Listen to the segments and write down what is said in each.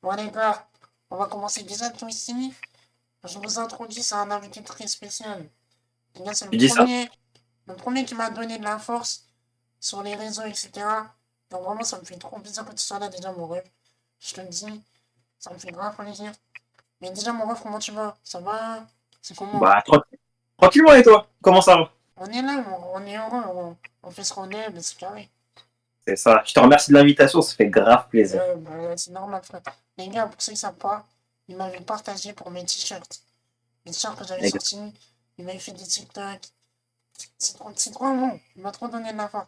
Bon les gars, on va commencer déjà tout ici. Je vous introduis, c'est un invité très spécial. Les gars, c'est Tu dis ça? le premier qui m'a donné de la force sur les réseaux, etc. Donc vraiment, ça me fait trop plaisir que tu sois là déjà, mon ref. Je te le dis, ça me fait grave plaisir. Mais déjà, mon ref, comment tu vas? Ça va? C'est comment? Bah, tranquillement, et toi? Comment ça va? On est là, on est heureux, on fait ce qu'on aime, mais c'est carré. C'est ça. Je te remercie de l'invitation, ça fait grave plaisir. Bah, c'est normal, frère. Les gars, pour ceux qui ne savent pas, ils m'avaient partagé pour mes t-shirts. Les t-shirts que j'avais Exact. sortis, ils m'avaient fait des TikTok. C'est trop bon. Il m'a trop donné de la force.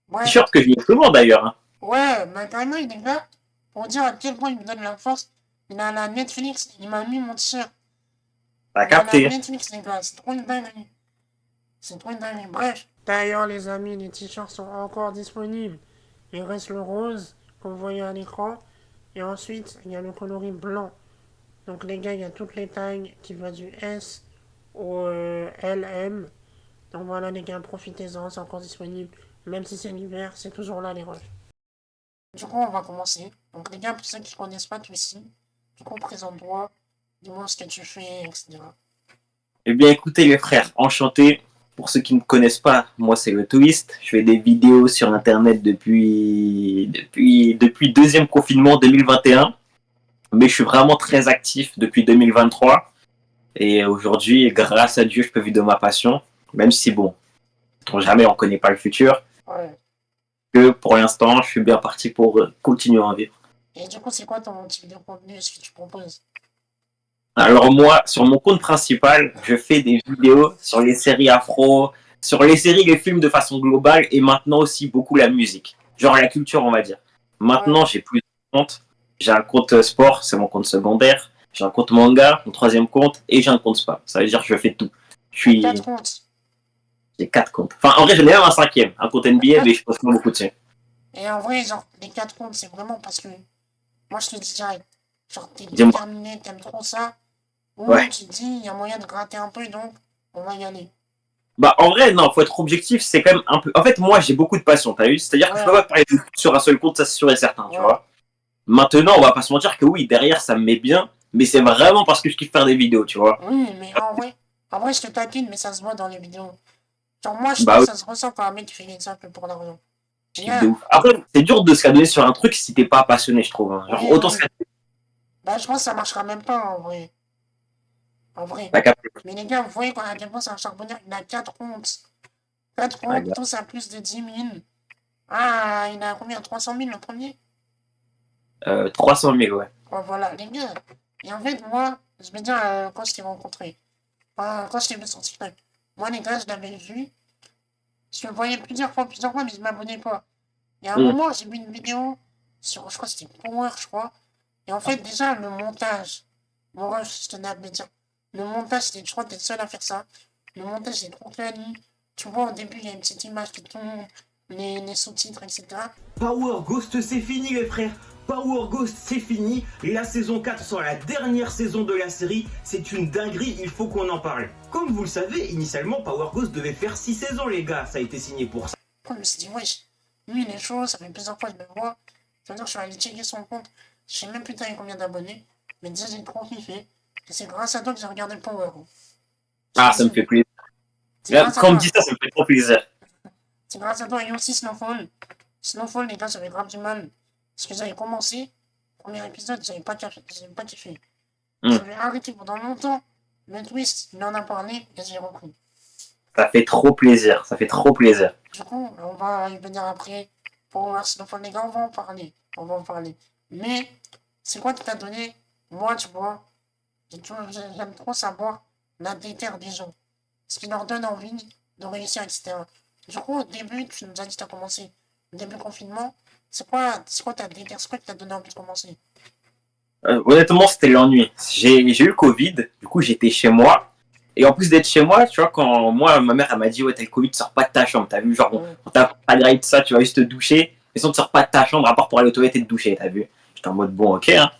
Bref, T-shirt que je mets souvent d'ailleurs. Hein. ouais, mais carrément, les gars, pour dire à quel point il me donne de la force, il a la Netflix, il m'a mis mon t-shirt. T'as Il a la capté. Netflix, les gars, c'est trop une dinguerie. C'est trop une dinguerie. Bref. D'ailleurs, les amis, les t-shirts sont encore disponibles. Il reste le rose, que vous voyez à l'écran. Et ensuite, il y a le coloris blanc. Donc les gars, il y a toutes les tailles qui vont du S au LM. Donc voilà les gars, profitez-en, c'est encore disponible. Même si c'est l'hiver, c'est toujours là les refs. Du coup, on va commencer. Donc les gars, pour ceux qui ne connaissent pas tout ici, du coup, présente-toi, dis-moi ce que tu fais, etc. Eh bien, écoutez les frères, enchanté. Pour ceux qui ne me connaissent pas, moi c'est le Twist. Je fais des vidéos sur Internet depuis deuxième confinement 2021. Mais je suis vraiment très actif depuis 2023. Et aujourd'hui, grâce à Dieu, je peux vivre de ma passion. Même si bon, jamais on ne connaît pas le futur. Ouais. Que pour l'instant, je suis bien parti pour continuer à en vivre. Et du coup, c'est quoi ton type de contenu, ce que tu proposes? Alors moi, sur mon compte principal, je fais des vidéos sur les séries afro, sur les séries, les films de façon globale et maintenant aussi beaucoup la musique. Genre la culture, on va dire. Ouais. Maintenant, j'ai plus de comptes. J'ai un compte sport, c'est mon compte secondaire. J'ai un compte manga, mon troisième compte, et j'ai un compte spam. Ça veut dire que je fais tout. Je T'as 4 suis... comptes. J'ai quatre comptes. Enfin, en vrai, j'en ai même un cinquième, un compte NBA, mais je poste pas beaucoup dessus. Et en vrai, genre, les 4 comptes, c'est vraiment parce que, moi je te dis direct, genre, t'es Dis-moi. déterminé, t'aimes trop ça, ou Ouais. tu te dis, il y a moyen de gratter un peu, donc on va y aller. Bah, en vrai, non, faut être objectif, c'est quand même un peu. En fait, moi, j'ai beaucoup de passion, t'as vu? C'est-à-dire que je peux Ouais, pas parler de foot sur un seul compte, ça c'est sûr et certain, tu ouais. vois. Maintenant, on va pas se mentir que oui, derrière, ça me met bien, mais c'est vraiment parce que je kiffe faire des vidéos, tu vois. Oui, mais en vrai, je te taquine, mais ça se voit dans les vidéos. Genre, moi, je Bah trouve que oui, ça se ressent quand un mec qui fait des simples pour l'argent. je Les kiffe de gars, ouf. Après, c'est dur de se cadonner sur un truc si t'es pas passionné, je trouve. Hein. Genre, oui, autant se oui. cadonner. Bah, je pense que ça marchera même pas, en vrai. En vrai. T'as capté. Mais les gars, vous voyez quand à quel point c'est un charbonneur, il a 4 comptes. 4 Ah, comptes, gars. tous à plus de 10 000. Ah, il a combien? 300 000 le premier? 300 000, ouais. Ouais, voilà, les gars. Et en fait, moi, je vais dire, quand je t'ai rencontré, enfin, quand je t'ai vu sur TikTok, moi, les gars, je l'avais vu, je le voyais plusieurs fois, mais je m'abonnais pas. Et à un Hum. moment, j'ai vu une vidéo sur, je crois que c'était Power, je crois. Et en fait, déjà, le montage, mon ref, je tenais à te le dire, le montage, je crois que t'es le seul à faire ça. Le montage, c'est trop quali. Tu vois, au début, il y a une petite image qui tombe, les sous-titres, etc. Power Ghost, c'est fini les frères. Power Ghost, c'est fini. La saison 4 sera la dernière saison de la série. C'est une dinguerie, il faut qu'on en parle. Comme vous le savez, initialement, Power Ghost devait faire 6 saisons, les gars. Ça a été signé pour ça. Je me suis dit, wesh, lui, il est chaud, ça fait plusieurs fois que je le vois. C'est-à-dire que je suis allé checker son compte. Je sais même plus t'as combien d'abonnés. Mais déjà, j'ai trop kiffé. Et c'est grâce à toi que j'ai regardé le Power. Je te Ah, le ça me dis. fait plaisir. C'est grâce à Quand on me dit toi. ça, ça me fait trop plaisir. C'est grâce à toi et aussi Snowfall. Snowfall, les gars, j'avais grave du mal. Parce que j'avais commencé, premier épisode, j'avais pas kiffé. Hum. J'avais arrêté pendant longtemps. Le twist, il en a parlé et j'ai repris. Ça fait trop plaisir, ça fait trop plaisir. Du coup, on va y venir après. Pour voir Snowfall, les gars, on va en parler. On va en parler. Mais, c'est quoi qui t'a donné? Moi, tu vois, j'aime trop savoir la déterre des gens. Ce qui leur donne envie de réussir, etc. Du coup, au début, tu nous as dit que tu as commencé le début confinement. C'est quoi ta déterre? C'est quoi qui t'a donné envie de commencer? Honnêtement, c'était l'ennui. J'ai eu le Covid, du coup, j'étais chez moi. Et en plus d'être chez moi, tu vois, quand moi, ma mère, elle m'a dit, ouais, t'as le Covid, sors pas de ta chambre, t'as vu, genre, Ouais. on t'a pas grave de ça, tu vas juste te doucher, mais sinon, tu sors pas de ta chambre, à part pour aller aux toilettes et te doucher, t'as vu. J'étais en mode, bon, ok, hein.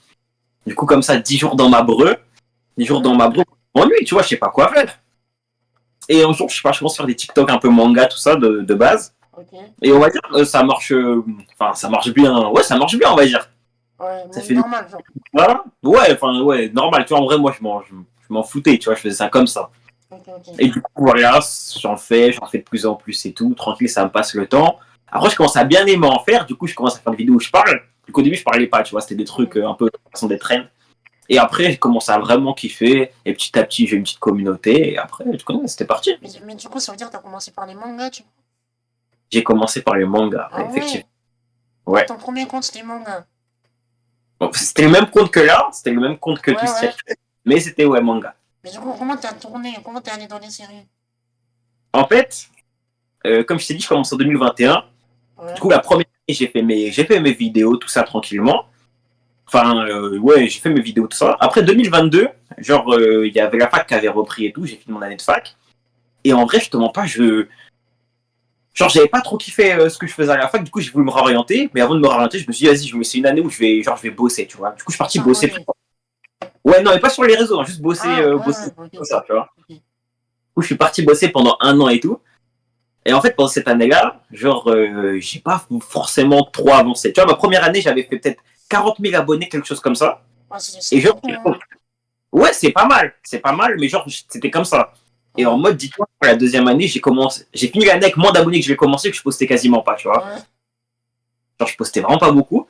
Du coup, comme ça, 10 jours dans ma breu, 10 jours dans Ouais. ma breu, m'ennuie, tu vois, je sais pas quoi faire. Et un jour, je sais pas, je commence à faire des TikTok un peu manga, tout ça, de base. Ok. Et on va dire, ça marche, enfin, ça marche bien, ouais, ça marche bien, on va dire. Ouais, Ça mais fait normal, genre. voilà. Ouais, enfin, ouais, normal. Tu vois, en vrai, moi, je m'en foutais, tu vois, je faisais ça comme ça. Ok, ok. Et du coup, voilà, j'en fais de plus en plus et tout. Tranquille, ça me passe le temps. Après, je commence à bien aimer en faire. Du coup, je commence à faire des vidéos où je parle. Du coup, au début, je parlais pas, tu vois, c'était des trucs un peu façon des trends. Et après, j'ai commencé à vraiment kiffer. Et petit à petit, j'ai une petite communauté. Et après, tu connais, c'était parti. Mais du coup, ça veut dire que t'as commencé par les mangas, tu vois. J'ai commencé par les mangas, Ah ouais, ouais? effectivement. Ah, Ouais. ton premier compte, c'était manga. Bon, c'était le même compte que là, c'était le même compte que Ouais, tout ce qui ouais. est. Mais c'était, ouais, manga. Mais du coup, comment t'as tourné? Comment t'es allé dans les séries? En fait, comme je t'ai dit, je commence en 2021. Du Ouais. coup, la première année, j'ai fait mes vidéos, tout ça tranquillement. Enfin, ouais, j'ai fait mes vidéos, tout ça. Après 2022, genre, il y avait la fac qui avait repris et tout. J'ai fini mon année de fac. Et en vrai, je te mens pas, genre, j'avais pas trop kiffé ce que je faisais à la fac. Du coup, j'ai voulu me réorienter. Mais avant de me réorienter, je me suis dit, vas-y, c'est une année où je vais bosser, tu vois. Du coup, je suis Pour parti bosser. s'imposer. Ouais, non, mais pas sur les réseaux, hein, juste Ah, bosser ouais, ouais, comme ok. ça, tu vois. Ok. Du coup, je suis parti bosser pendant un an et tout. Et en fait, pendant cette année-là, genre, j'ai pas forcément trop avancé. Tu vois, ma première année, j'avais fait peut-être 40 000 abonnés, quelque chose comme ça. Ouais, Et c'est genre, beaucoup, hein. ouais, c'est pas mal, mais genre, c'était comme ça. Et en Ouais. mode, dis-toi, pour la deuxième année, j'ai fini l'année avec moins d'abonnés que j'ai commencé, que je postais quasiment pas, tu vois. Ouais. Genre, je postais vraiment pas beaucoup.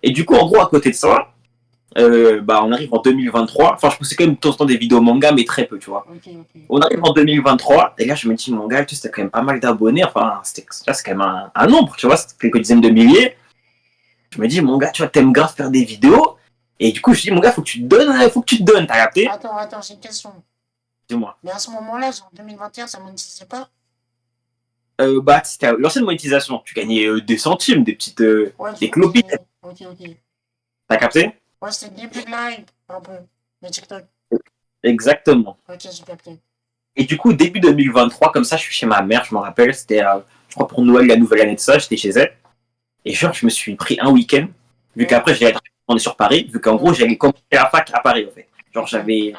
Et du coup, en gros, à côté de ça, bah, on arrive en 2023. Enfin, je postais quand même de temps en temps des vidéos manga, mais très peu, tu vois. Ok, ok. On arrive en 2023, et là, je me dis, mon gars, tu sais, t'as quand même pas mal d'abonnés. Enfin, c'est quand même un nombre, tu vois, c'est quelques dizaines de milliers. Je me dis, mon gars, tu vois, t'aimes grave faire des vidéos. Et du coup, je dis, mon gars, faut que tu te donnes, t'as capté? Attends, j'ai une question. Dis-moi. Mais à ce moment-là, genre 2021, ça monétisait pas? Bah, c'était l'ancienne monétisation. Tu gagnais des centimes, Ouais, des ok. clopinettes. Ok, ok. T'as capté? Ouais, c'était le début de live, un peu. Mais TikTok. Exactement. Ok, j'ai capté. Et du coup, début 2023, comme ça, je suis chez ma mère, je me rappelle, c'était, je crois, pour Noël, la nouvelle année de ça, j'étais chez elle. Et genre, je me suis pris un week-end, vu Ouais, qu'après, on est sur Paris, vu qu'en gros, ouais. j'allais commencer la fac à Paris, en fait. Genre, Ok. tu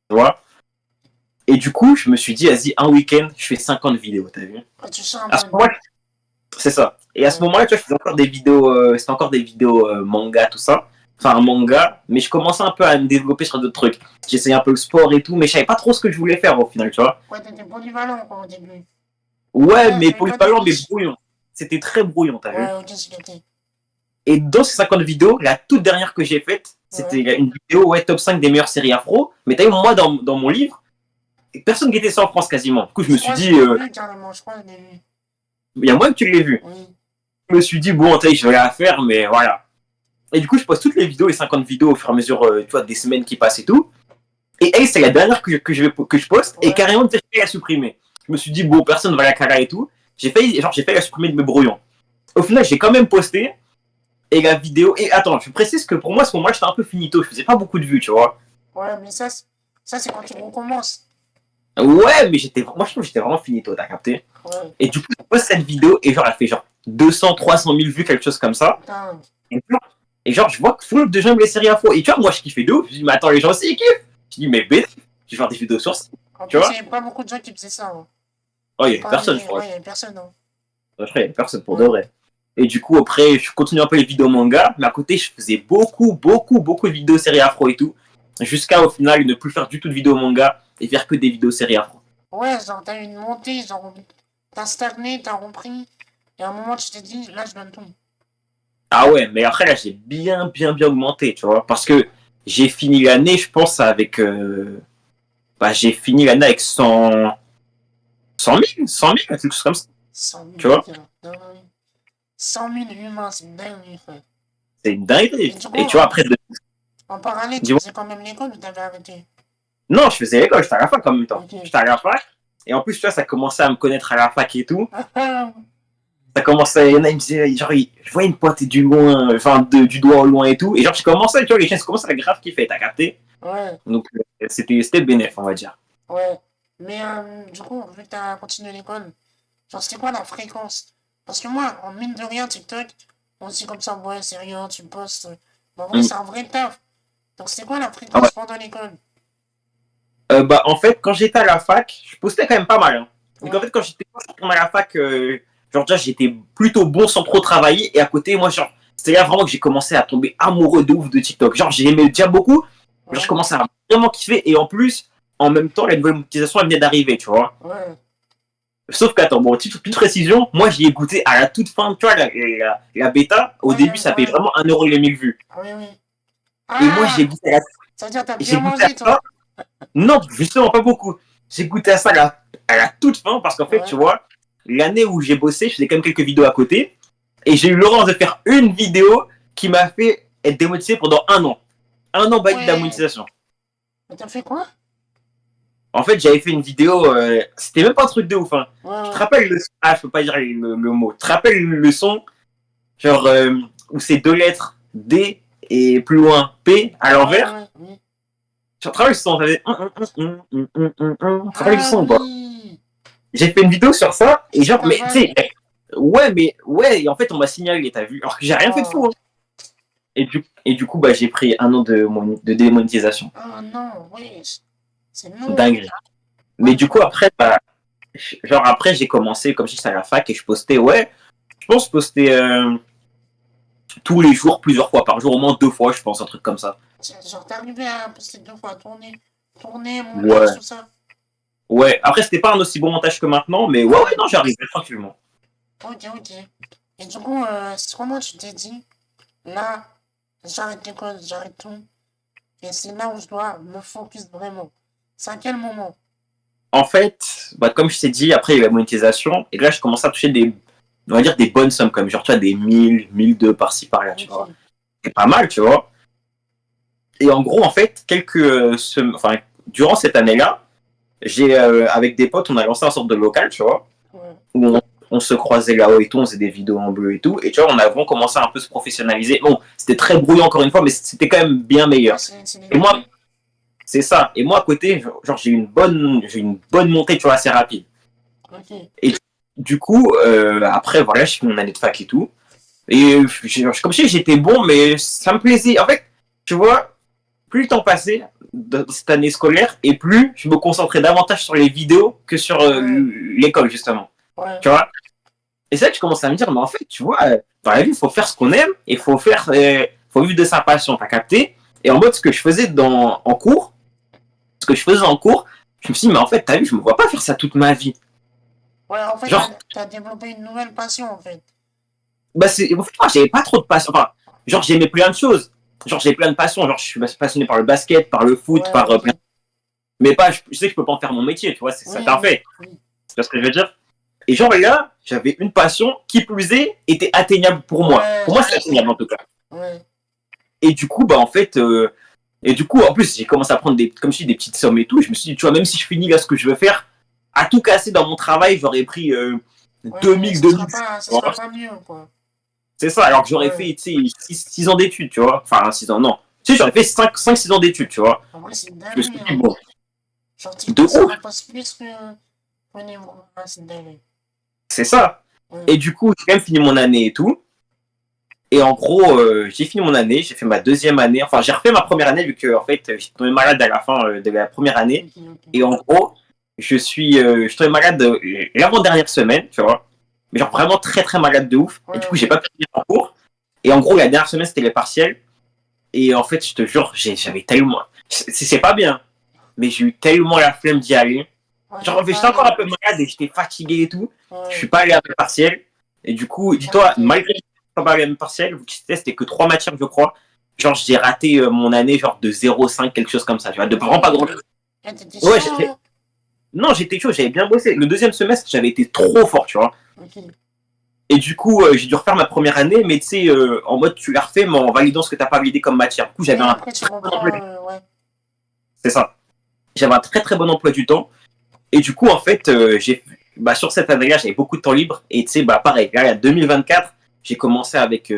vois. Et du coup, je me suis dit, vas-y, un week-end, je fais 50 vidéos, t'as vu? Ouais, tu sens un À ce peu. moment-là, c'est ça. Et à ce Ouais. moment-là, tu vois, je faisais encore des vidéos, c'était encore des vidéos manga, tout ça. Enfin, un manga, mais je commençais un peu à me développer sur d'autres trucs. J'essayais un peu le sport et tout, mais je savais pas trop ce que je voulais faire au final, tu vois. Ouais, t'étais polyvalent, quoi, au début. Ouais, mais T'avais pas de polyvalent, mais niche. brouillon. C'était très brouillon, t'as vu. Ouais, ok, j'ai capté. Et dans ces 50 vidéos, la toute dernière que j'ai faite, c'était Ouais. une vidéo, ouais, top 5 des meilleures séries afro. Mais t'as vu, moi, dans mon livre, personne qui était ça en France quasiment. Du coup, je me Je suis crois que je dit, l'ai vu, carrément. Je crois que je l'ai vu. il y a moins que tu l'aies vu. Oui. Je me suis dit, bon, je vais la faire, mais voilà. Et du coup, je poste toutes les vidéos, les 50 vidéos au fur et à mesure, tu vois, des semaines qui passent et tout. Et elle, c'est la dernière que je poste, et Ouais. carrément, j'ai failli la supprimer. Je me suis dit, bon, personne va la caler et tout. J'ai failli la supprimer de mes brouillons. Au final, j'ai quand même posté, et la vidéo. Et attends, je précise que pour moi, à ce moment-là, j'étais un peu finito. Je faisais pas beaucoup de vues, tu vois. Ouais, mais ça c'est quand tu recommences. Ouais, mais moi, je trouve que j'étais vraiment finito, t'as capté. Ouais. Et du coup, je poste cette vidéo, et genre, elle fait genre 200, 300 000 vues, quelque chose comme ça. Putain. Et genre, je vois que full de gens aiment les séries info. Et tu vois, moi, je kiffais de ouf. Je dis, mais attends, les gens aussi, ils kiffent. Je dis, mais bête, je vais faire des vidéos sur ça. En Tu plus, il vois? n'y avait pas beaucoup de gens qui faisaient ça, hein. Oh, il y avait Pas personne, je les... crois. Ouais, il n'y avait personne, hein. Je crois, il y avait personne pour de Ouais. vrai. Et du coup, après, je continue un peu les vidéos manga. Mais à côté, je faisais beaucoup de vidéos séries afro et tout. Jusqu'à, au final, ne plus faire du tout de vidéos manga et faire que des vidéos séries afro. Ouais, genre, t'as eu une montée, genre, t'as stagné, t'as repris. Et à un moment, tu t'es dit, là, je donne tout. Ah ouais, mais après, là, j'ai bien augmenté, tu vois. Parce que j'ai fini l'année, je pense, avec. Bah, j'ai fini l'année avec 100 000, quelque chose comme ça. 100 000, Tu vois? ok. Dingue. 100 000 humains, c'est une dinguerie, frère. C'est une Et dinguerie. du coup, Et tu vois, après, en parallèle, tu dis-moi. faisais quand même l'école ou t'avais arrêté? Non, je faisais l'école, j'étais à la fac en même temps. Ok. J'étais à la fac. Et en plus, tu vois, ça commençait à me connaître à la fac et tout. Ouais, Ça commençait, il y en a, ils me disaient, genre, je voyais une pointe du loin, enfin, du doigt au loin et tout. Et genre, je commençais, tu vois, les gens commençaient à grave kiffer, t'as capté? ouais, Donc, c'était bénéf, on va dire. ouais. Mais du coup, vu que t'as continué l'école, genre, c'était quoi la fréquence? Parce que moi, en mine de rien, TikTok, on se dit comme ça, ouais, c'est rien, tu postes. Mais en vrai, Mm. c'est un vrai taf. Donc, c'était quoi la Ah ouais. fréquence pendant l'école? Bah, en fait, quand j'étais à la fac, je postais quand même pas mal. Hein. Donc, en Ouais, fait, quand j'étais retourné à la fac, genre, déjà, j'étais plutôt bon sans trop travailler. Et à côté, moi, genre, c'est là vraiment que j'ai commencé à tomber amoureux de ouf de TikTok. Genre, j'ai aimé déjà beaucoup. Genre, je commençais à vraiment kiffer. Et en plus, en même temps, la nouvelle monétisation, elle venait d'arriver, tu vois. Ouais. Sauf qu'attends, bon, petite précision, moi, j'y ai goûté à la toute fin. Tu vois, la bêta, au début, ça paye vraiment 1€ les 1000 vues. Oui, oui. Et moi, j'ai goûté à Ça veut dire que t'as j'ai bien goûté à mangé, toi. ça. Non, justement, pas beaucoup. J'ai goûté à ça à la toute fin parce qu'en fait, tu vois, l'année où j'ai bossé, je faisais quand même quelques vidéos à côté. Et j'ai eu l'horreur de faire une vidéo qui m'a fait être démonétisé pendant 1 an. 1 an bail de la monétisation. Mais t'as fait quoi? En fait, j'avais fait une vidéo, c'était même pas un truc de ouf. Hein. Ouais. Tu te rappelles le son? Ah, je peux pas dire le mot. Tu te rappelles le son? Genre, où c'est 2 lettres D et plus loin P à l'envers. Oui. Tu te rappelles le son? Tu te rappelles le son ou pas? Oui. J'ai fait une vidéo sur ça, et genre, mais tu sais, ouais, et en fait, on m'a signalé, t'as vu? Alors que j'ai rien fait de fou. Hein. Et du coup, bah, j'ai pris 1 an de démonétisation. Oh non, oui. C'est nous. Dingue. Mais du coup, après, bah, genre, après, j'ai commencé, comme je disais, à la fac, et je postais, je pense poster tous les jours, plusieurs fois par jour, au moins 2 fois, je pense, un truc comme ça. Genre, t'es arrivé à poster 2 fois, tourner, monter, tout ça. Ouais, après, c'était pas un aussi bon montage que maintenant, mais ouais, non, j'arrivais tranquillement. Ok. Et du coup, comment tu t'es dit, là, j'arrête l'école, j'arrête tout, et c'est là où je dois me focus vraiment. C'est à quel moment? En fait, bah, comme je t'ai dit, après, il y a eu la monétisation, et là, je commençais à toucher on va dire, des bonnes sommes, comme genre, tu vois, des 1000, 1002 par-ci, par-là, tu vois. C'est pas mal, tu vois. Et en gros, en fait, durant cette année-là, avec des potes, on a lancé un sorte de local, tu vois, où on se croisait là-haut et tout, on faisait des vidéos en bleu et tout, et tu vois, on a vraiment commencé à un peu se professionnaliser. Bon, c'était très brouillon encore une fois, mais c'était quand même bien meilleur. Et moi, c'est ça. Et moi, à côté, genre, j'ai une bonne montée, tu vois, assez rapide. Et du coup, après, voilà, je fais mon année de fac et tout. Et comme je dis, j'étais bon, mais ça me plaisait. En fait, tu vois, plus le temps passait dans cette année scolaire, et plus je me concentrais davantage sur les vidéos que sur l'école, justement. Tu vois. Et c'est là que je commence à me dire, mais en fait, tu vois, dans la vie, il faut faire ce qu'on aime, et faut vivre de sa passion, t'as capté. Et en mode, ce que je faisais en cours, je me suis dit, mais en fait, t'as vu, je me vois pas faire ça toute ma vie. Ouais, en fait, genre, t'as développé une nouvelle passion, en fait. Bah, en fait, moi, j'avais pas trop de passion. Enfin, genre, j'aimais plein de choses. Genre, j'ai plein de passions. Genre, je suis passionné par le basket, par le foot, par plein. Mais pas, je sais que je peux pas en faire mon métier, tu vois, ça t'en fait. C'est ce que je veux dire. Et genre, là, j'avais une passion qui, plus est, était atteignable pour moi. Pour moi, c'est atteignable, en tout cas. Et du coup, bah, en fait, en plus, j'ai commencé à prendre comme je dis, des petites sommes et tout. Je me suis dit, tu vois, même si je finis là ce que je veux faire, à tout casser dans mon travail, j'aurais pris 2000. Ça sera pas mieux, quoi. C'est ça, alors que j'aurais fait 6 ans d'études, tu vois. Enfin, 6 ans, non. Tu sais, j'aurais fait 5-6 ans d'études, tu vois. En vrai, c'est dingue. Je me suis dit, bon. Genre, ça rapporte plus que niveau. C'est dingue. C'est ça. Et du coup, j'ai quand même fini mon année et tout. Et en gros, j'ai fini mon année, j'ai fait ma deuxième année. Enfin, j'ai refait ma première année vu que, en fait, j'étais tombé malade à la fin de la première année. Et en gros, je suis tombé malade l'avant-dernière semaine, tu vois. Mais genre vraiment très très malade de ouf. Et du coup, j'ai pas pu finir en cours. Et en gros, la dernière semaine, c'était les partiels. Et en fait, je te jure, j'avais tellement... C'est pas bien, mais j'ai eu tellement la flemme d'y aller. Genre, j'étais encore un peu malade et j'étais fatigué et tout. Je suis pas allé à mes partiels. Et du coup, dis-toi, malgré que je suis pas allé à mes partiels, c'était que 3 matières, je crois. Genre, j'ai raté mon année genre de 0,5, quelque chose comme ça. Tu vois, de vraiment pas grand-chose. Ouais, non, j'étais chaud, j'avais bien bossé. Le deuxième semestre, j'avais été trop fort, tu vois. Et du coup, j'ai dû refaire ma première année, mais tu sais, en mode tu la refais, mais en validant ce que t'as pas validé comme matière. Du coup, j'avais un très bon emploi. C'est ça. J'avais un très très bon emploi du temps. Et du coup, en fait, sur cette année-là, j'avais beaucoup de temps libre. Et tu sais, pareil, là, en 2024, j'ai commencé avec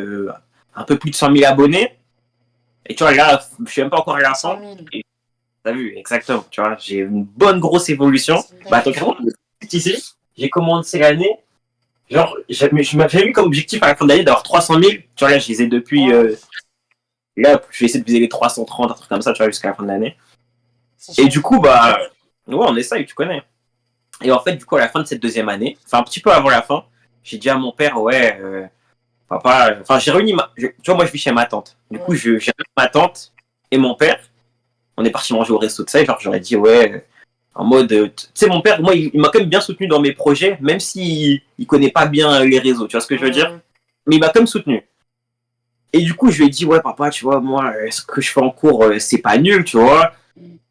un peu plus de 100 000 abonnés. Et tu vois, là, je suis même pas encore à la 100 000. T'as vu, exactement, tu vois, j'ai une bonne grosse évolution. Attends, ici, j'ai commencé l'année, genre, je m'avais mis comme objectif à la fin de l'année d'avoir 300 000, tu vois, là, je les ai depuis, là, je vais essayer de viser les 330, un truc comme ça, tu vois, jusqu'à la fin de l'année. Et du coup, on essaye, tu connais. Et en fait, du coup, à la fin de cette deuxième année, enfin, un petit peu avant la fin, j'ai dit à mon père, papa, enfin, j'ai réuni tu vois, moi, je vis chez ma tante. Du coup, j'ai réuni ma tante et mon père. On est parti manger au resto de ça, et genre, j'aurais dit, ouais, en mode, tu sais, mon père, moi, il m'a quand même bien soutenu dans mes projets, même s'il il connaît pas bien les réseaux, tu vois ce que je veux dire? Mais il m'a quand même soutenu. Et du coup, je lui ai dit, ouais, papa, tu vois, moi, ce que je fais en cours, c'est pas nul, tu vois,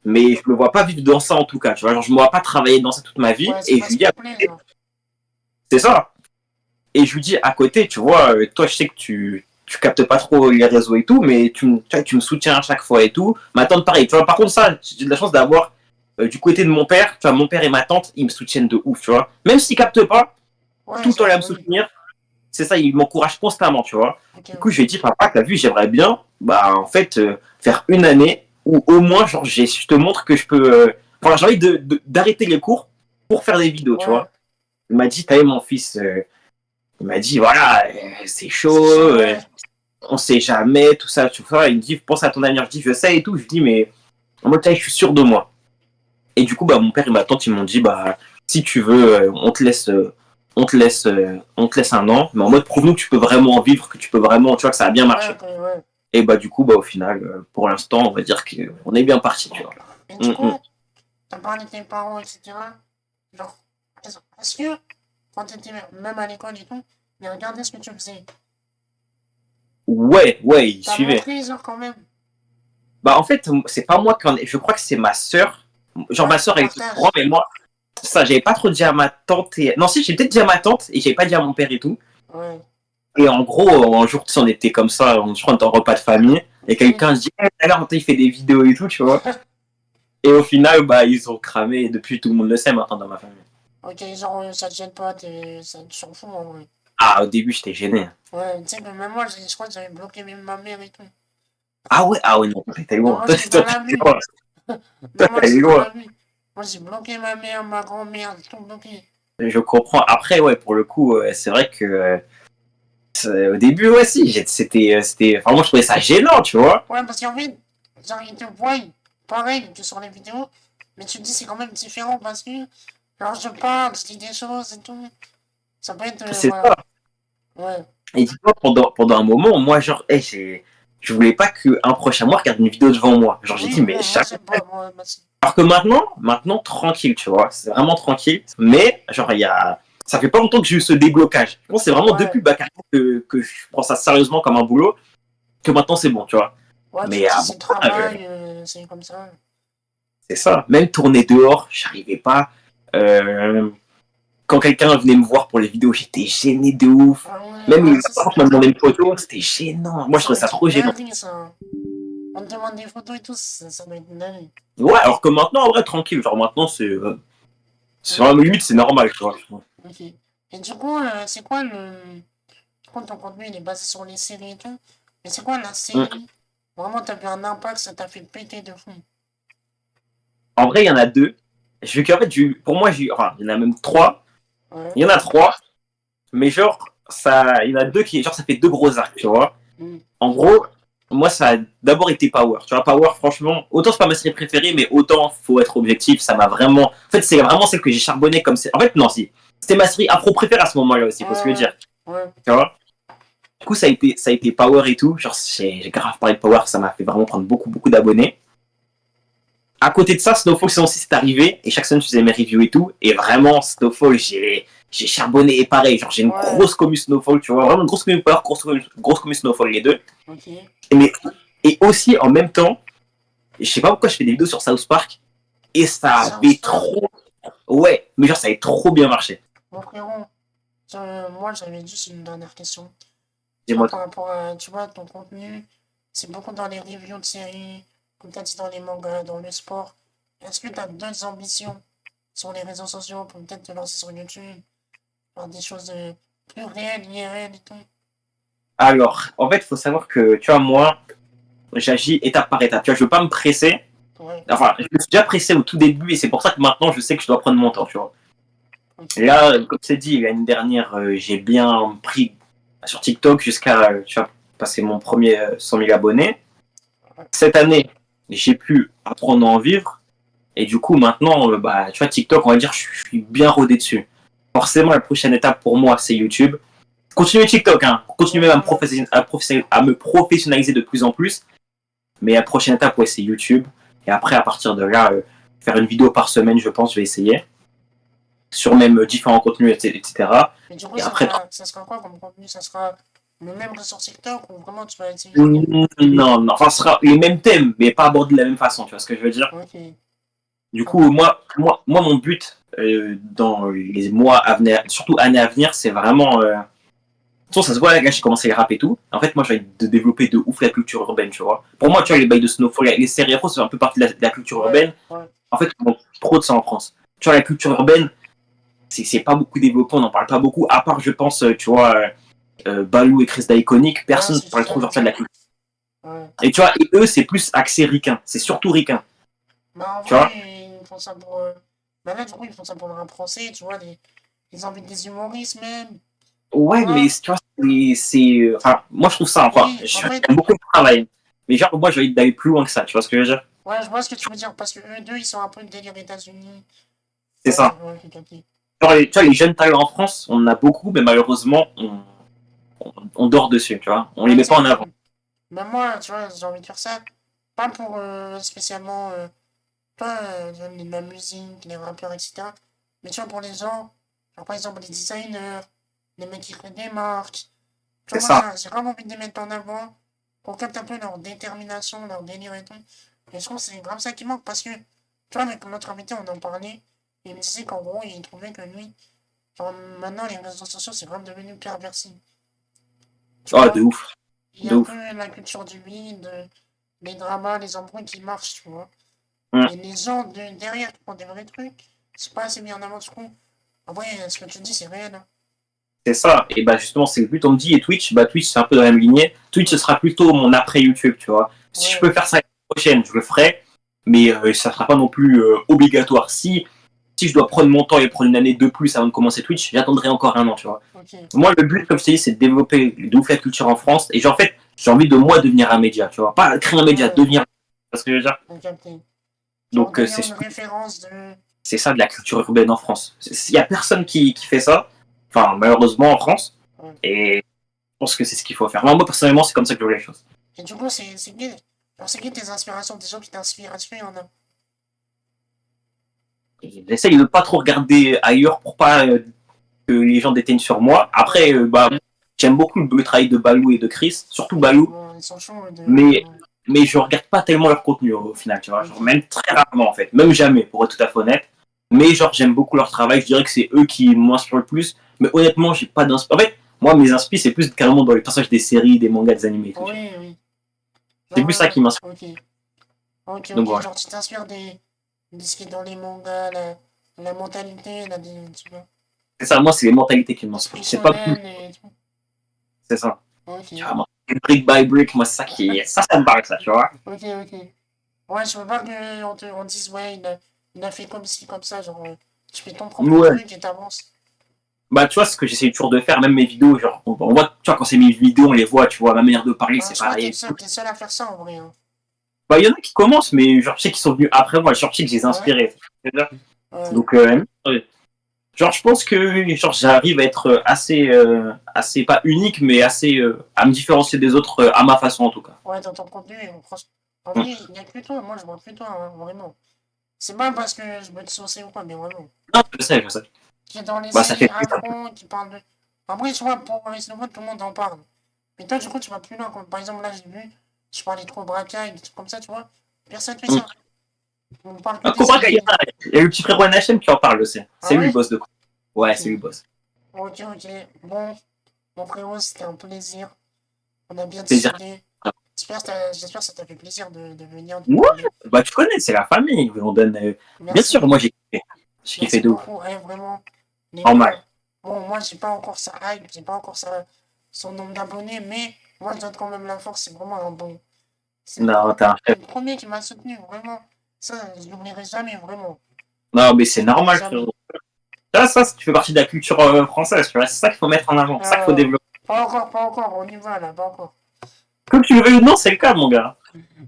mais je me vois pas vivre dans ça en tout cas, tu vois, genre, je me vois pas travailler dans ça toute ma vie, Ouais, c'est et pas je ce lui dis, qui à te plaît, côté, genre. c'est ça. Et je lui dis, à côté, tu vois, toi, je sais que tu captes pas trop les réseaux et tout, mais tu me soutiens à chaque fois et tout. Ma tante, pareil, tu vois, par contre, ça, j'ai de la chance d'avoir, du côté de mon père, tu vois, mon père et ma tante, ils me soutiennent de ouf, tu vois. Même s'ils captent pas, Ouais, tout le temps là à me oui. soutenir, c'est ça, ils m'encouragent constamment, tu vois. Ok, Du coup, je lui ai dit, papa, t'as vu, j'aimerais bien, bah, en fait, faire une année où au moins, genre, je te montre que je peux. Enfin, j'ai envie d'arrêter les cours pour faire des vidéos, tu ouais. vois. Il m'a dit, t'as vu, mon fils, il m'a dit, voilà, c'est C'est chaud, chaud, ouais. on sait jamais, tout ça, tu vois. Il me dit, pense à ton avenir. Je dis, je sais et tout. Je dis, mais en mode, je suis sûr de moi. Et du coup, bah, mon père et ma tante, ils m'ont dit, bah, si tu veux, on te laisse un an, mais en mode, prouve-nous que tu peux vraiment en vivre, que tu peux vraiment, tu vois, que ça a bien Ouais, marché. ok, ouais. Et bah, du coup, bah, au final, pour l'instant, on va dire qu'on est bien parti, tu vois. Et du Mm, mm. coup, t'as parlé de tes parents, etc. Genre, est-ce que, quand t'étais même à l'école et tout, ils regardaient ce que tu faisais? Ouais, il T'as suivait. montré, genre, quand même? Bah, en fait, c'est pas moi qui en ai, je crois que c'est ma sœur. Genre, Ouais, ma tu sœur, elle est au courant, partages. mais moi, ça, j'avais pas trop dit à ma tante et. Non, si, j'ai peut-être dit à ma tante et j'avais pas dit à mon père et tout. Ouais. Et en gros, un jour, tu sais, on était comme ça, je crois, on était en repas de famille, et Oui. quelqu'un se dit, hey, alors, il fait des vidéos et tout, tu vois. Et au final, bah, ils ont cramé, et depuis, tout le monde le sait maintenant dans ma famille. Ok, genre, ça te gêne pas, ça te s'en fout, en vrai. Ah, au début, j'étais gêné. Ouais, tu sais que même moi, je crois que j'avais bloqué même ma mère et tout. Ah ouais, non, t'es Mais loin. moi, Toi, j'étais dans t'es la vie. loin. Mais Toi, moi, t'es j'étais dans loin. la vie. Moi, j'ai bloqué ma mère, ma grand-mère, j'ai tout bloqué. Je comprends. Après, ouais, pour le coup, c'est vrai que, au début, ouais, si, enfin, moi, je trouvais ça gênant, tu vois. Ouais, parce qu'en fait, genre, ils te voient pareil que sur les vidéos, mais tu te dis c'est quand même différent parce que, genre, je parle, je dis des choses et tout. Ça peut être, C'est ça. voilà. Ouais. Et dis-moi, pendant un moment, moi, genre, je voulais pas qu'un proche à moi regarde une vidéo devant moi. Genre, j'ai Oui, dit, mais moi, jamais. j'aime pas, moi, Alors que maintenant, tranquille, tu vois, c'est vraiment tranquille. Mais, genre, ça fait pas longtemps que j'ai eu ce déblocage. Bon, c'est vraiment ouais. depuis Bacar que je prends ça sérieusement comme un boulot, que maintenant c'est bon, tu vois. Ouais, tu Mais te dis avant, c'est le travail, c'est comme ça. c'est ça. Même tourner dehors, j'arrivais pas. Euh, Quand quelqu'un venait me voir pour les vidéos, j'étais gêné de ouf. Ah ouais, Même ouais, les ça, gens qui me demandaient une photo, c'était gênant. Moi, je ça trouvais doit ça être trop une gênant. dinguerie, ça. On te demande des photos et tout, ça doit être une dinguerie. Ouais, alors que maintenant, en vrai, tranquille. Genre, maintenant, c'est Ouais, vraiment limite, c'est normal, tu vois. ok. Et du coup, c'est quoi le. Quand ton contenu il est basé sur les séries et tout, mais c'est quoi la Mm. série? Vraiment, t'as vu un impact, ça t'a fait péter de fou. En vrai, il y en a deux. Je veux qu'en fait, pour moi, enfin, il y en a même trois. Ouais. Il y en a trois, mais genre, il y en a deux qui, genre, ça fait deux gros arcs, tu vois. Mm. En gros, moi, ça a d'abord été Power. Tu vois, Power, franchement, autant c'est pas ma série préférée, mais autant faut être objectif, ça m'a vraiment. En fait, c'est vraiment celle que j'ai charbonné comme c'est. En fait, non, si. C'était ma série afro préférée à ce moment-là aussi, faut se le Ouais, dire. ouais. Tu vois. Du coup, ça a été Power et tout. Genre, j'ai grave parlé de Power, ça m'a fait vraiment prendre beaucoup, beaucoup d'abonnés. À côté de ça, Snowfall saison 6 est arrivé et chaque semaine je faisais mes reviews et tout. Et vraiment, Snowfall, j'ai charbonné et pareil. Genre, j'ai une Ouais, grosse commu Snowfall, tu vois. Vraiment une grosse commu Power, grosse commu Snowfall, les deux. ok. Et, mais, et aussi, en même temps, je sais pas pourquoi je fais des vidéos sur South Park et ça South avait Park, trop. Ouais, mais genre, ça avait trop bien marché. mon frérot, moi j'avais juste une dernière question. Tu vois, Dis-moi par tout. rapport à, tu vois, ton contenu, c'est beaucoup dans les reviews de séries, comme tu as dit dans les mangas, dans le sport. Est-ce que tu as d'autres ambitions sur les réseaux sociaux pour peut-être te lancer sur YouTube, faire des choses plus réelles, IRL et tout? Alors, en fait, il faut savoir que, tu vois, moi, j'agis étape par étape. Tu vois, je veux pas me presser. Ouais, Enfin, je me suis déjà pressé au tout début et c'est pour ça que maintenant, je sais que je dois prendre mon temps, tu vois. ok. Et là, comme c'est dit, l'année dernière, j'ai bien pris sur TikTok jusqu'à tu vois, passer mon premier 100 000 abonnés. Cette année, j'ai pu apprendre à en vivre. Et du coup, maintenant, bah, tu vois, TikTok, on va dire, je suis bien rodé dessus. Forcément, la prochaine étape pour moi, c'est YouTube. Continuer TikTok, hein. Continuer à me professionnaliser de plus en plus. Mais la prochaine étape, ouais, c'est YouTube. Et après, à partir de là, faire une vidéo par semaine, je pense, je vais essayer. Sur même différents contenus, etc. Et du coup, Et après, ça sera quoi comme contenu? Ça sera le même que sur TikTok ou vraiment tu vas utiliser? non, enfin, ce sera les mêmes thèmes, mais pas abordés de la même façon, tu vois ce que je veux dire? Ok. Du coup, mon but dans les mois à venir, surtout années à venir, c'est vraiment. De toute façon, ça se voit, là, j'ai commencé à rap et tout. En fait, moi, j'ai envie de développer de ouf la culture urbaine, tu vois. Pour moi, tu vois, les bails de Snowfall, les séries afro, c'est un peu partie de la culture urbaine. Ouais. En fait, on manque trop de ça en France. Tu vois, la culture urbaine, c'est pas beaucoup développé, on n'en parle pas beaucoup, à part, je pense, tu vois, Balou et Chris d'Iconic, personne ne c'est parle ça, trop genre ça de la culture. ouais. Et tu vois, et eux, c'est plus axé ricain, c'est surtout ricain, Bah, en tu vois. vrai, ils font ça pour. Bah, là, du coup, ils font ça pour le rap français, tu vois, ils invitent des humoristes même. Tu Ouais, mais vois? tu vois, enfin, moi, je trouve ça, enfin, Oui, en j'aime fait, beaucoup le travail. Mais genre, moi, j'ai envie d'aller plus loin que ça, tu vois ce que je veux dire? ouais, je vois ce que tu veux dire, parce que eux deux, ils sont un peu le délire États-Unis. C'est ça. Ouais, j'ai capté. Genre, tu vois, les jeunes talents en France, on en a beaucoup, mais malheureusement, on dort dessus, tu vois. On les Ouais, met pas en avant. même moi, tu vois, j'ai envie de faire ça. Pas pour spécialement. Pas la musique, les rappeurs, etc. Mais tu vois, pour les gens, genre, par exemple, les designers, les mecs qui créent des marques. Tu vois, C'est moi, ça. j'ai vraiment envie de les mettre en avant pour capter un peu leur détermination, leur délire et tout. Et je trouve que c'est grave ça qui manque parce que, tu vois, avec notre invité, on en parlait. Et il me disait qu'en gros, il trouvait que lui, genre, maintenant, les réseaux sociaux, c'est vraiment devenu perversible. Tu Oh, de vois, ouf. il y De a ouf. que la culture du vide, les dramas, les embrouilles qui marchent, tu vois. Hum. Et les gens derrière qui font des vrais trucs, c'est pas assez mis en avant, je trouve. En vrai, ce que tu dis, c'est réel. Hein. C'est ça. Et bah, justement, c'est le but. On me dit, et Twitch, bah, Twitch, c'est un peu dans la même lignée. Twitch, ce sera plutôt mon après YouTube, tu vois. Si je Ouais, peux faire ça l'année prochaine, je le ferai. Mais ça sera pas non plus obligatoire. Si je dois prendre mon temps et prendre une année de plus avant de commencer Twitch, j'attendrai encore un an, tu vois. ok. Moi, le but, comme je t'ai dit, c'est de développer, de ouf la culture en France. Et en fait, j'ai envie de moi devenir un média, tu vois. Pas créer un média, Ouais, devenir. Parce que je veux dire. j'ai capté. Genre, Donc, devenir une référence de. c'est ça de la culture urbaine en France. Il y a personne qui fait ça. Enfin, malheureusement, en France. Ouais. Et je pense que c'est ce qu'il faut faire. Moi, personnellement, c'est comme ça que je vois les choses. Et du coup, c'est qui tes inspirations, des gens qui t'inspirent? Est-ce qu'il y en a? J'essaye de pas trop regarder ailleurs pour pas que les gens déteignent sur moi. Après, bah, j'aime beaucoup le travail de Balou et de Chris, surtout Oui, Balou. bon, ils sont chauds Mais je regarde pas tellement leur contenu au final, tu vois. Genre, Ok. même très rarement en fait, même jamais pour être tout à fait honnête. Mais genre j'aime beaucoup leur travail, je dirais que c'est eux qui m'inspirent le plus. Mais honnêtement, j'ai pas d'inspiration. En fait, moi mes inspi c'est plus carrément dans les personnages des séries, des mangas, des animés et tout. Tu vois. Oui, oui. C'est Genre, plus ça qui m'inspire. ok. Ok, Donc ok. voilà. Genre, tu t'inspires de ce qui est dans les mangas, la mentalité, tu vois, C'est ça, moi c'est les mentalités qui m'inspirent. l'esprit C'est pas plus, shonen et tout. c'est ça. Tu vois, Ok. moi, brick by brick, moi c'est ça qui, ça me parle ça, tu vois. Ok, ok. Ouais, je veux pas on dise, ouais, il a fait comme ci, comme ça, genre, tu fais ton propre Ouais. truc et t'avances. Bah tu vois ce que j'essaie toujours de faire, même mes vidéos, genre on voit, tu vois quand c'est mes vidéos, on les voit, tu vois, ma manière de parler Bah, c'est je crois que pareil. t'es le seul à faire ça, en vrai, hein. Bah, il y en a qui commencent, mais genre, je sais qu'ils sont venus après moi, genre, je sais que je les ai Ah ouais? inspirés. Ouais. Donc, ouais. Genre, je pense que genre, j'arrive à être assez, pas unique, mais assez, à me différencier des autres, à ma façon en tout cas. Ouais, dans ton contenu, en Mm. vrai, il n'y a que toi, moi, je vois que toi, hein, vraiment. C'est pas parce que je me saucer ou quoi, mais vraiment. Non, je sais, je sais. Qui est dans les Bah, ça séries fait plaisir. afro, qui parlent de. En vrai, tu vois, pour les Snowball, tout le monde en parle. Mais toi, du coup, tu vas plus loin. Comme, par exemple, là, j'ai vu, je parlais trop braquage, des trucs comme ça, tu vois. Personne fait Mm. ça. On parle que Ah, des Cobra Kai, séries. il y a le petit frérot NHM qui en parle aussi. Ah C'est lui le ouais? boss de quoi. Ouais, Ok. c'est lui le boss. Ok, ok. Bon, mon frérot, c'était un plaisir. On a bien Plaisir. discuté. J'espère que ça t'a fait plaisir de venir, de Ouais, parler. bah, tu connais, c'est la famille. On donne, bien sûr, Merci. moi j'ai kiffé. J'ai kiffé Merci de ouf. beaucoup. Ouais, vraiment. Les Normal. gars. Bon, moi, j'ai pas encore sa hype, j'ai pas encore son nombre d'abonnés, mais moi, je donne quand même la force. C'est vraiment un bon. C'est Non, t'as un le chef. premier qui m'a soutenu, vraiment. Ça, je l'oublierai jamais, vraiment. Non, mais c'est normal, Jamais. frérot. Tu fais partie de la culture française, tu vois. C'est ça qu'il faut mettre en avant, c'est ça qu'il faut Ah, développer. pas encore, on y va là, pas encore. Comme tu le veux ou non, c'est le cas, mon gars.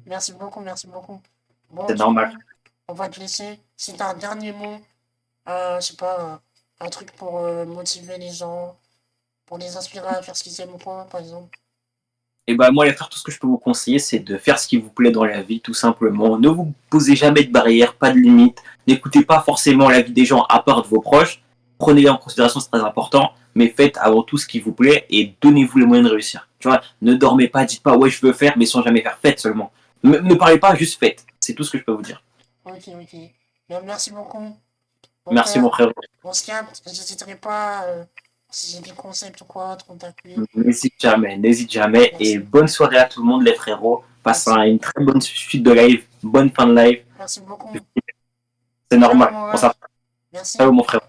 Merci beaucoup, merci beaucoup. Bon, C'est du coup, normal. on va te laisser. Si t'as un dernier mot, je sais pas, un truc pour motiver les gens. pour les inspirer à faire ce qu'ils aiment ou pas, par exemple? Et ben moi les frères, tout ce que je peux vous conseiller, c'est de faire ce qui vous plaît dans la vie, tout simplement. Ne vous posez jamais de barrières, pas de limites. N'écoutez pas forcément l'avis des gens à part de vos proches. Prenez-les en considération, c'est très important. Mais faites avant tout ce qui vous plaît et donnez-vous les moyens de réussir. Tu vois, ne dormez pas, dites pas ouais je veux faire, mais sans jamais faire. Faites seulement. Ne parlez pas, juste faites. C'est tout ce que je peux vous dire. Ok, ok. Bien, merci beaucoup. Mon Merci mon frère, frère. on se capte. J'hésiterai pas, si j'ai des concepts ou quoi, à te contacter. N'hésite jamais, n'hésite jamais. Et Merci. bonne soirée à tout le monde les frérots. Passe Merci. une très bonne suite de live. Bonne fin de live. Merci beaucoup. C'est Ciao, normal. mon On ref. s'appelle. Merci. Ciao mon frère.